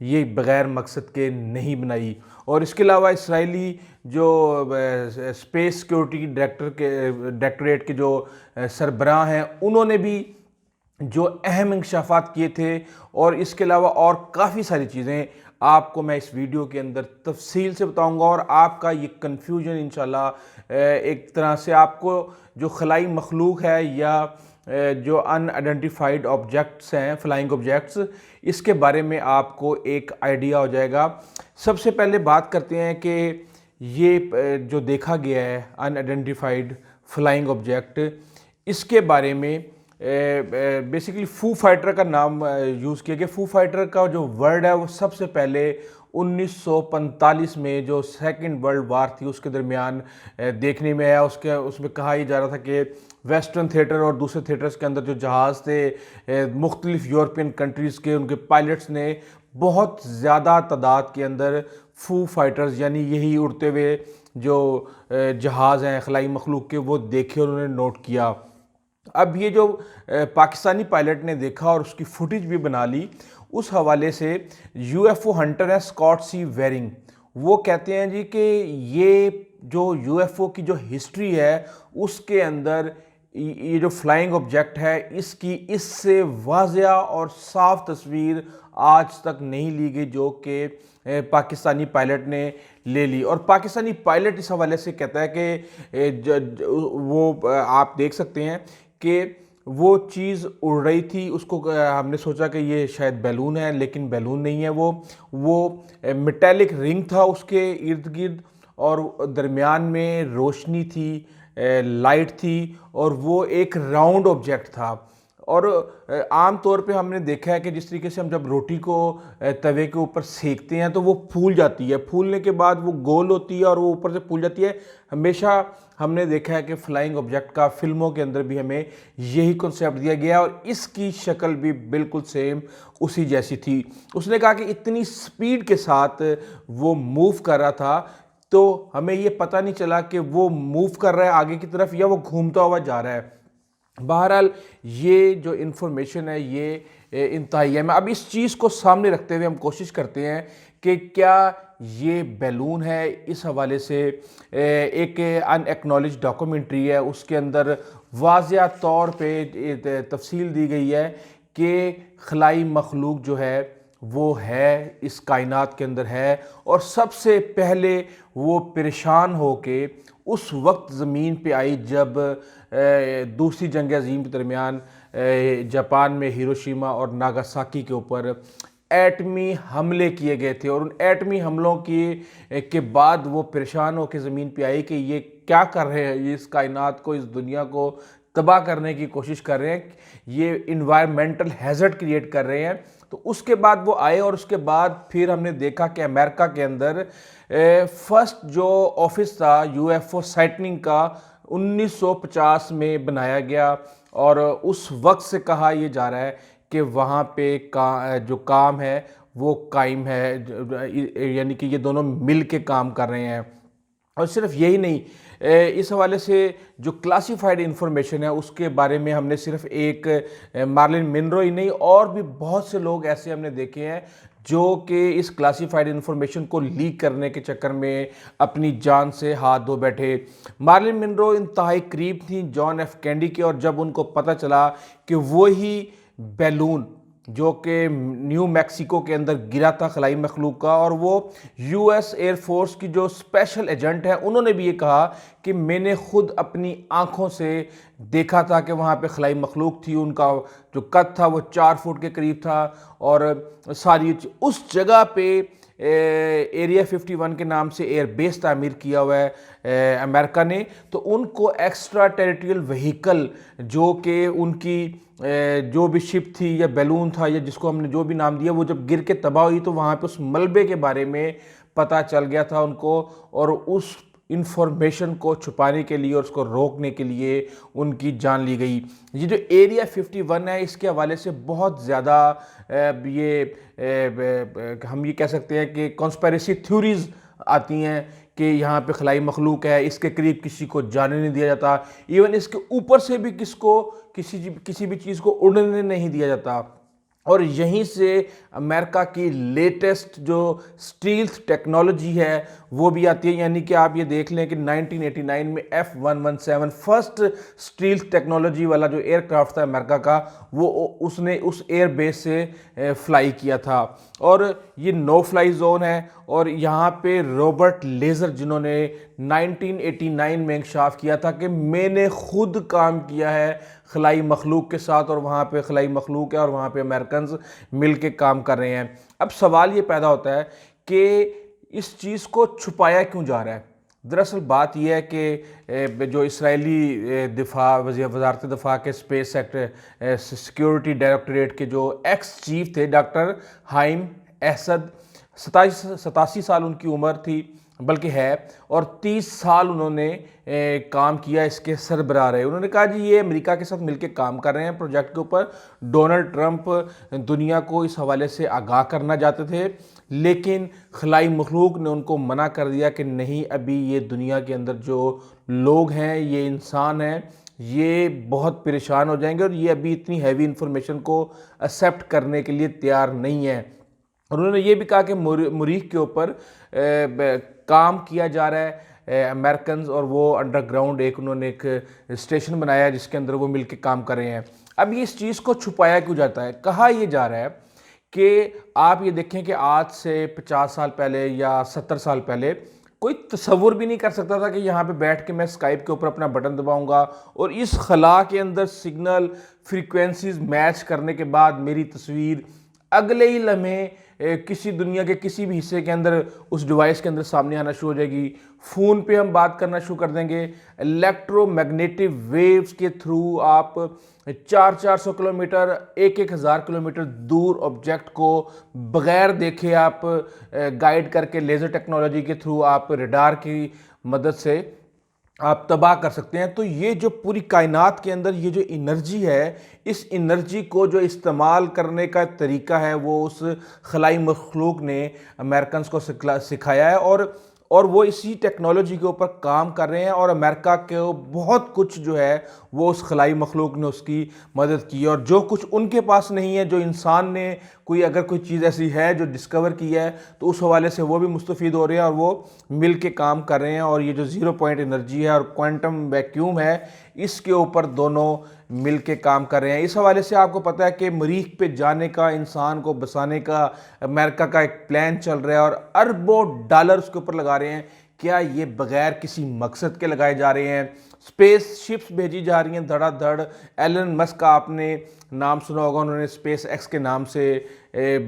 یہ بغیر مقصد کے نہیں بنائی۔ اور اس کے علاوہ اسرائیلی جو اسپیس سیکیورٹی ڈائریکٹوریٹ کے جو سربراہ ہیں، انہوں نے بھی جو اہم انکشافات کیے تھے، اور اس کے علاوہ اور کافی ساری چیزیں آپ کو میں اس ویڈیو کے اندر تفصیل سے بتاؤں گا، اور آپ کا یہ کنفیوژن انشاءاللہ ایک طرح سے آپ کو جو خلائی مخلوق ہے یا جو ان آئیڈینٹیفائڈ آبجیکٹس ہیں، فلائنگ آبجیکٹس، اس کے بارے میں آپ کو ایک آئیڈیا ہو جائے گا۔ سب سے پہلے بات کرتے ہیں کہ یہ جو دیکھا گیا ہے ان آئیڈینٹیفائڈ فلائنگ آبجیکٹ، اس کے بارے میں بیسیکلی فو فائٹر کا نام یوز کیا گیا۔ فو فائٹر کا جو ورڈ ہے وہ سب سے پہلے 1945 میں جو سیکنڈ ورلڈ وار تھی اس کے درمیان دیکھنے میں آیا۔ اس میں کہا یہ جا رہا تھا کہ ویسٹرن تھیٹر اور دوسرے تھیٹرز کے اندر جو جہاز تھے مختلف یورپین کنٹریز کے، ان کے پائلٹس نے بہت زیادہ تعداد کے اندر فو فائٹرز یعنی یہی اڑتے ہوئے جو جہاز ہیں خلائی مخلوق کے، وہ دیکھے اور انہوں نے نوٹ کیا۔ اب یہ جو پاکستانی پائلٹ نے دیکھا اور اس کی فوٹیج بھی بنا لی، اس حوالے سے یو ایف او ہنٹر ہے اسکاٹ سی ویرنگ، وہ کہتے ہیں جی کہ یہ جو یو ایف او کی جو ہسٹری ہے اس کے اندر یہ جو فلائنگ آبجیکٹ ہے اس کی اس سے واضح اور صاف تصویر آج تک نہیں لی گئی جو کہ پاکستانی پائلٹ نے لے لی۔ اور پاکستانی پائلٹ اس حوالے سے کہتا ہے کہ وہ آپ دیکھ سکتے ہیں کہ وہ چیز اڑ رہی تھی، اس کو ہم نے سوچا کہ یہ شاید بیلون ہے، لیکن بیلون نہیں ہے، وہ میٹیلک رنگ تھا اس کے ارد گرد، اور درمیان میں روشنی تھی، لائٹ تھی، اور وہ ایک راؤنڈ آبجیکٹ تھا۔ اور عام طور پہ ہم نے دیکھا ہے کہ جس طریقے سے ہم جب روٹی کو توے کے اوپر سیکتے ہیں تو وہ پھول جاتی ہے، پھولنے کے بعد وہ گول ہوتی ہے اور وہ اوپر سے پھول جاتی ہے۔ ہمیشہ ہم نے دیکھا ہے کہ فلائنگ آبجیکٹ کا فلموں کے اندر بھی ہمیں یہی کنسیپٹ دیا گیا، اور اس کی شکل بھی بالکل سیم اسی جیسی تھی۔ اس نے کہا کہ اتنی سپیڈ کے ساتھ وہ موو کر رہا تھا تو ہمیں یہ پتہ نہیں چلا کہ وہ موو کر رہا ہے آگے کی طرف یا وہ گھومتا ہوا جا رہا ہے۔ بہرحال یہ جو انفارمیشن ہے یہ انتہائی اہم ہے۔ اب اس چیز کو سامنے رکھتے ہوئے ہم کوشش کرتے ہیں کہ کیا یہ بیلون ہے۔ اس حوالے سے ایک ان ایکنالج ڈاکومنٹری ہے، اس کے اندر واضح طور پہ تفصیل دی گئی ہے کہ خلائی مخلوق جو ہے وہ ہے اس کائنات کے اندر ہے، اور سب سے پہلے وہ پریشان ہو کے اس وقت زمین پہ آئی جب دوسری جنگ عظیم کے درمیان جاپان میں ہیروشیما اور ناگاساکی کے اوپر ایٹمی حملے کیے گئے تھے، اور ان ایٹمی حملوں کے بعد وہ پریشان ہو کے زمین پہ آئی کہ یہ کیا کر رہے ہیں، یہ اس کائنات کو، اس دنیا کو تباہ کرنے کی کوشش کر رہے ہیں، یہ انوائرمنٹل ہیزرڈ کریٹ کر رہے ہیں۔ تو اس کے بعد وہ آئے، اور اس کے بعد پھر ہم نے دیکھا کہ امریکہ کے اندر فرسٹ جو آفس تھا یو ایف او سائٹنگ کا 1950 میں بنایا گیا، اور اس وقت سے کہا یہ جا رہا ہے کہ وہاں پہ جو کام ہے وہ قائم ہے، یعنی کہ یہ دونوں مل کے کام کر رہے ہیں۔ اور صرف یہی نہیں، اس حوالے سے جو کلاسیفائڈ انفارمیشن ہے اس کے بارے میں ہم نے صرف ایک مارلن منرو ہی نہیں، اور بھی بہت سے لوگ ایسے ہم نے دیکھے ہیں جو کہ اس کلاسیفائڈ انفارمیشن کو لیک کرنے کے چکر میں اپنی جان سے ہاتھ دھو بیٹھے۔ مارلن منرو انتہائی قریب تھیں جان ایف کینیڈی کے، اور جب ان کو پتہ چلا کہ وہی بیلون جو کہ نیو میکسیکو کے اندر گرا تھا خلائی مخلوق کا، اور وہ یو ایس ایئر فورس کی جو اسپیشل ایجنٹ ہے انہوں نے بھی یہ کہا کہ میں نے خود اپنی آنکھوں سے دیکھا تھا کہ وہاں پہ خلائی مخلوق تھی، ان کا جو قد تھا وہ 4 فٹ کے قریب تھا، اور ساری اس جگہ پہ ایریا 51 کے نام سے ایئر بیس تعمیر کیا ہوا ہے امریکہ نے۔ تو ان کو ایکسٹرا ٹیریٹریل وہیکل جو کہ ان کی جو بھی شپ تھی یا بیلون تھا یا جس کو ہم نے جو بھی نام دیا، وہ جب گر کے تباہ ہوئی تو وہاں پہ اس ملبے کے بارے میں پتہ چل گیا تھا ان کو، اور اس انفارمیشن کو چھپانے کے لیے اور اس کو روکنے کے لیے ان کی جان لی گئی۔ یہ جو ایریا 51 ہے اس کے حوالے سے بہت زیادہ یہ ہم یہ کہہ سکتے ہیں کہ کانسپیریسی تھیوریز آتی ہیں کہ یہاں پہ خلائی مخلوق ہے، اس کے قریب کسی کو جانے نہیں دیا جاتا، ایون اس کے اوپر سے بھی کسی بھی چیز کو اڑنے نہیں دیا جاتا۔ اور یہیں سے امریکہ کی لیٹسٹ جو سٹیلتھ ٹیکنالوجی ہے وہ بھی آتی ہے، یعنی کہ آپ یہ دیکھ لیں کہ 1989 میں F-117 فرسٹ سٹیلتھ ٹیکنالوجی والا جو ایئر کرافٹ تھا امریکہ کا، وہ اس نے اس ایئر بیس سے فلائی کیا تھا، اور یہ نو فلائی زون ہے، اور یہاں پہ رابرٹ لیزر جنہوں نے 1989 میں انکشاف کیا تھا کہ میں نے خود کام کیا ہے خلائی مخلوق کے ساتھ، اور وہاں پہ خلائی مخلوق ہے اور وہاں پہ امریکنز مل کے کام کر رہے ہیں۔ اب سوال یہ پیدا ہوتا ہے کہ اس چیز کو چھپایا کیوں جا رہا ہے؟ دراصل بات یہ ہے کہ جو اسرائیلی دفاع وزارت دفاع کے اسپیس سیکٹر سیکیورٹی ڈائریکٹوریٹ کے جو ایکس چیف تھے ڈاکٹر ہائم اسد، 87 سال ان کی عمر تھی بلکہ ہے، اور 30 سال انہوں نے کام کیا اس کے سربراہ رہے۔ انہوں نے کہا جی یہ امریکہ کے ساتھ مل کے کام کر رہے ہیں پروجیکٹ کے اوپر، ڈونلڈ ٹرمپ دنیا کو اس حوالے سے آگاہ کرنا چاہتے تھے، لیکن خلائی مخلوق نے ان کو منع کر دیا کہ نہیں، ابھی یہ دنیا کے اندر جو لوگ ہیں، یہ انسان ہیں، یہ بہت پریشان ہو جائیں گے، اور یہ ابھی اتنی ہیوی انفارمیشن کو ایکسیپٹ کرنے کے لیے تیار نہیں ہے۔ اور انہوں نے یہ بھی کہا کہ مریخ کے اوپر کام کیا جا رہا ہے امریکنز، اور وہ انڈر گراؤنڈ انہوں نے ایک اسٹیشن بنایا ہے جس کے اندر وہ مل کے کام کر رہے ہیں۔ اب یہ اس چیز کو چھپایا کیوں جاتا ہے؟ کہا یہ جا رہا ہے کہ آپ یہ دیکھیں کہ آج سے 50 سال پہلے یا 70 سال پہلے کوئی تصور بھی نہیں کر سکتا تھا کہ یہاں پہ بیٹھ کے میں اسکائپ کے اوپر اپنا بٹن دباؤں گا اور اس خلا کے اندر سگنل فریکوینسیز میچ کرنے کے بعد میری تصویر اگلے ہی لمحے کسی دنیا کے کسی بھی حصے کے اندر اس ڈیوائس کے اندر سامنے آنا شروع ہو جائے گی۔ فون پہ ہم بات کرنا شروع کر دیں گے، الیکٹرو میگنیٹو ویوز کے تھرو آپ 400 کلومیٹر 1000 کلومیٹر دور آبجیکٹ کو بغیر دیکھے آپ گائیڈ کر کے لیزر ٹیکنالوجی کے تھرو آپ ریڈار کی مدد سے آپ تباہ کر سکتے ہیں۔ تو یہ جو پوری کائنات کے اندر یہ جو انرجی ہے، اس انرجی کو جو استعمال کرنے کا طریقہ ہے وہ اس خلائی مخلوق نے امریکنز کو سکھایا ہے، اور وہ اسی ٹیکنالوجی کے اوپر کام کر رہے ہیں، اور امریکہ کے بہت کچھ جو ہے وہ اس خلائی مخلوق نے اس کی مدد کی، اور جو کچھ ان کے پاس نہیں ہے، جو انسان نے اگر کوئی چیز ایسی ہے جو ڈسکور کی ہے تو اس حوالے سے وہ بھی مستفید ہو رہے ہیں اور وہ مل کے کام کر رہے ہیں۔ اور یہ جو 0 پوائنٹ انرجی ہے اور کوانٹم ویکیوم ہے، اس کے اوپر دونوں مل کے کام کر رہے ہیں۔ اس حوالے سے آپ کو پتہ ہے کہ مریخ پہ جانے کا، انسان کو بسانے کا امریکہ کا ایک پلان چل رہا ہے، اور اربوں ڈالر اس کے اوپر لگا رہے ہیں۔ کیا یہ بغیر کسی مقصد کے لگائے جا رہے ہیں؟ اسپیس شپس بھیجی جا رہی ہیں دھڑا دھڑ۔ ایلن مسک کا آپ نے نام سنا ہوگا، انہوں نے اسپیس ایکس کے نام سے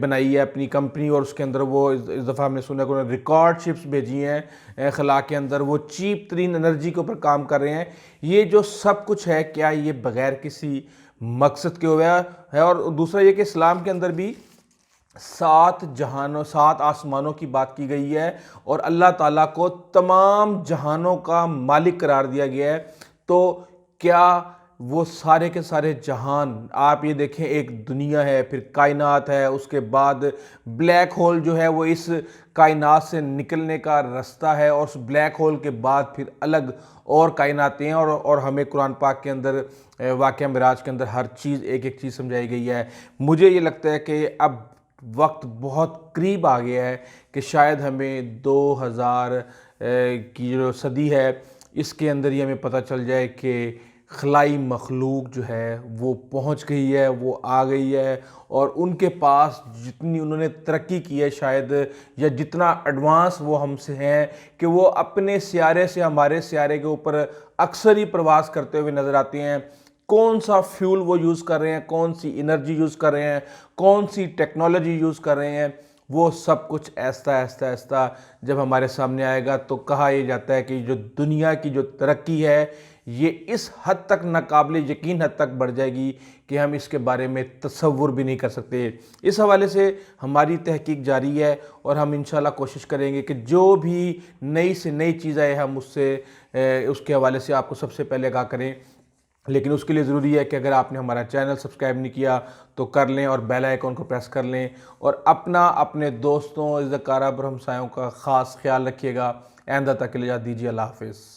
بنائی ہے اپنی کمپنی، اور اس کے اندر وہ اس دفعہ ہم نے سنا کہ انہوں نے ریکارڈ شپس بھیجی ہیں خلا کے اندر، وہ چیپ ترین انرجی کے اوپر کام کر رہے ہیں۔ یہ جو سب کچھ ہے، کیا یہ بغیر کسی مقصد کے ہوا ہے؟ اور دوسرا یہ کہ اسلام کے اندر بھی 7 جہانوں 7 آسمانوں کی بات کی گئی ہے، اور اللہ تعالیٰ کو تمام جہانوں کا مالک قرار دیا گیا ہے۔ تو کیا وہ سارے کے سارے جہان، آپ یہ دیکھیں، ایک دنیا ہے، پھر کائنات ہے، اس کے بعد بلیک ہول جو ہے وہ اس کائنات سے نکلنے کا رستہ ہے، اور اس بلیک ہول کے بعد پھر الگ اور کائناتیں ہیں، اور ہمیں قرآن پاک کے اندر واقعہ معراج کے اندر ہر چیز ایک ایک چیز سمجھائی گئی ہے۔ مجھے یہ لگتا ہے کہ اب وقت بہت قریب آ گیا ہے کہ شاید ہمیں 2000 کی جو صدی ہے اس کے اندر ہی ہمیں پتہ چل جائے کہ خلائی مخلوق جو ہے وہ پہنچ گئی ہے، وہ آ گئی ہے، اور ان کے پاس جتنی انہوں نے ترقی کی ہے شاید، یا جتنا ایڈوانس وہ ہم سے ہیں، کہ وہ اپنے سیارے سے ہمارے سیارے کے اوپر اکثر ہی پرواز کرتے ہوئے نظر آتے ہیں۔ کون سا فیول وہ یوز کر رہے ہیں، کون سی انرجی یوز کر رہے ہیں، کون سی ٹیکنالوجی یوز کر رہے ہیں، وہ سب کچھ آہستہ آہستہ آہستہ جب ہمارے سامنے آئے گا تو کہا یہ جاتا ہے کہ جو دنیا کی جو ترقی ہے یہ اس حد تک ناقابل یقین حد تک بڑھ جائے گی کہ ہم اس کے بارے میں تصور بھی نہیں کر سکتے۔ اس حوالے سے ہماری تحقیق جاری ہے، اور ہم انشاءاللہ کوشش کریں گے کہ جو بھی نئی سے نئی چیز آئے ہم اس کے حوالے سے آپ کو سب سے پہلے آگاہ کریں۔ لیکن اس کے لیے ضروری ہے کہ اگر آپ نے ہمارا چینل سبسکرائب نہیں کیا تو کر لیں، اور بیل آئیکن کو پریس کر لیں، اور اپنے دوستوں، عزت کارہ اور ہمسایوں کا خاص خیال رکھیے گا۔ آئندہ تک کے لیے اجازت دیجیے، اللہ حافظ۔